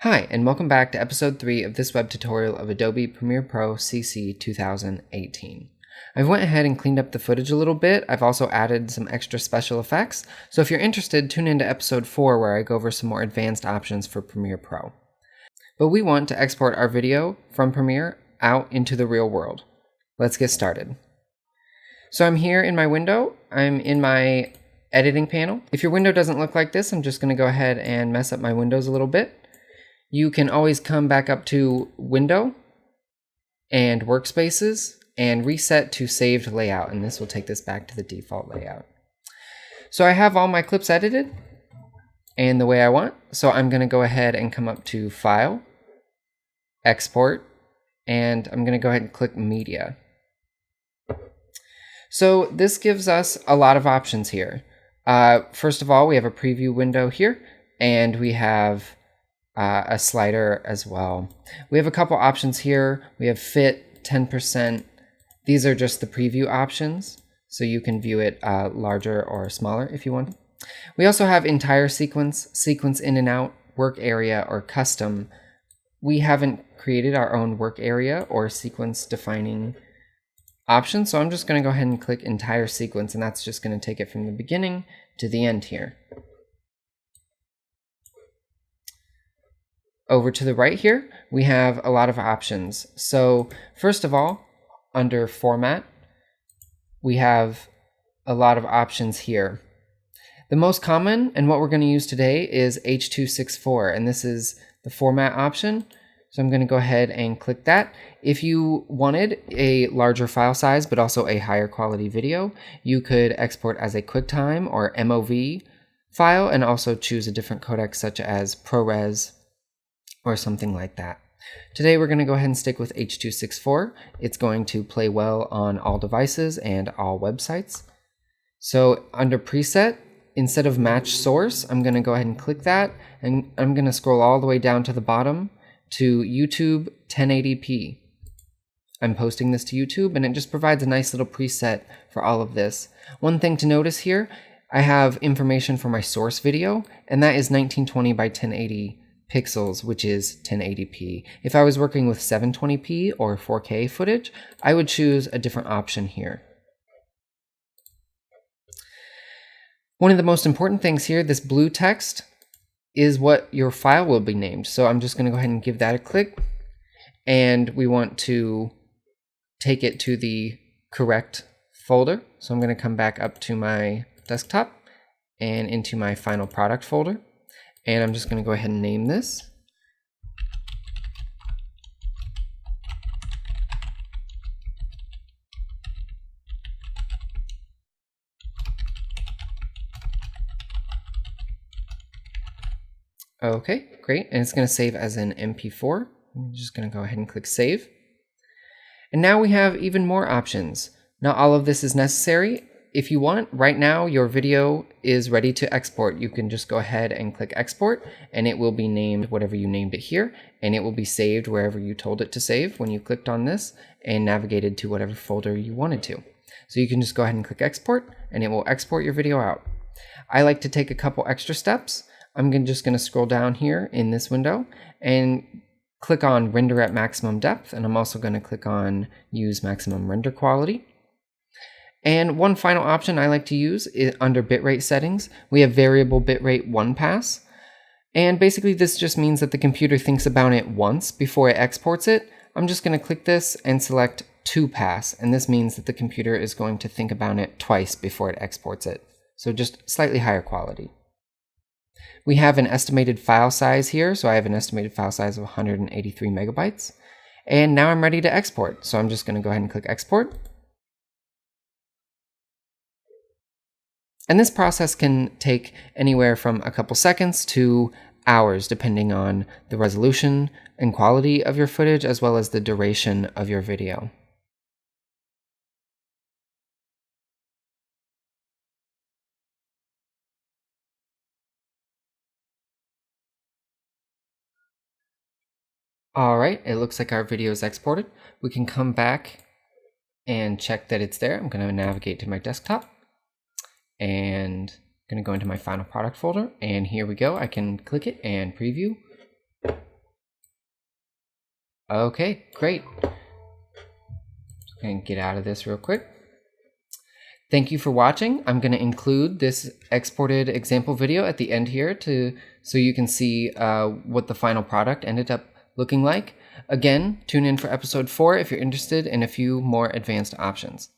Hi, and welcome back to episode 3 of this web tutorial of Adobe Premiere Pro CC 2018. I've went ahead and cleaned up the footage a little bit. I've also added some extra special effects, so if you're interested, tune into episode 4 where I go over some more advanced options for Premiere Pro. But we want to export our video from Premiere out into the real world. Let's get started. So I'm here in my window. I'm in my editing panel. If your window doesn't look like this, I'm just going to go ahead and mess up my windows a little bit. You can always come back up to Window and Workspaces and reset to saved layout, and this will take this back to the default layout. So I have all my clips edited and the way I want, so I'm going to go ahead and come up to File, Export, and I'm going to go ahead and click Media. So this gives us a lot of options here. First of all, we have a preview window here, and we have a slider as well. We have a couple options here. We have fit, 10%. These are just the preview options, so you can view it larger or smaller if you want. We also have entire sequence, sequence in and out, work area, or custom. We haven't created our own work area or sequence defining option, so I'm just going to go ahead and click entire sequence, and that's just going to take it from the beginning to the end here. Over to the right here, we have a lot of options. So first of all, under Format, we have a lot of options here. The most common, and what we're going to use today, is H.264, and this is the Format option. So I'm going to go ahead and click that. If you wanted a larger file size, but also a higher quality video, you could export as a QuickTime or MOV file, and also choose a different codec such as ProRes, or something like that. Today we're going to go ahead and stick with H.264. It's going to play well on all devices and all websites. So under Preset, instead of Match Source, I'm going to go ahead and click that, and I'm going to scroll all the way down to the bottom to YouTube 1080p. I'm posting this to YouTube, and it just provides a nice little preset for all of this. One thing to notice here, I have information for my source video, and that is 1920 by 1080 pixels, which is 1080p. If I was working with 720p or 4K footage, I would choose a different option here. One of the most important things here, this blue text, is what your file will be named. So I'm just going to go ahead and give that a click, and we want to take it to the correct folder. So I'm going to come back up to my desktop and into my final product folder. And I'm just going to go ahead and name this. Okay, great. And it's going to save as an MP4. I'm just going to go ahead and click Save. And now we have even more options. Not all of this is necessary. If you want, right now your video is ready to export. You can just go ahead and click Export, and it will be named whatever you named it here, and it will be saved wherever you told it to save when you clicked on this, and navigated to whatever folder you wanted to. So you can just go ahead and click Export, and it will export your video out. I like to take a couple extra steps. I'm just going to scroll down here in this window and click on Render at Maximum Depth, and I'm also going to click on Use Maximum Render Quality. And one final option I like to use is under bitrate settings. We have variable bitrate 1 pass. And basically this just means that the computer thinks about it once before it exports it. I'm just going to click this and select 2 pass. And this means that the computer is going to think about it twice before it exports it. So just slightly higher quality. We have an estimated file size here. So I have an estimated file size of 183 megabytes. And now I'm ready to export. So I'm just going to go ahead and click Export. And this process can take anywhere from a couple seconds to hours, depending on the resolution and quality of your footage, as well as the duration of your video. All right, it looks like our video is exported. We can come back and check that it's there. I'm going to navigate to my desktop, and I'm going to go into my final product folder, and here we go. I can click it and preview. Okay, great. And get out of this real quick. Thank you for watching. I'm going to include this exported example video at the end here so you can see what the final product ended up looking like. Again, tune in for episode 4 if you're interested in a few more advanced options.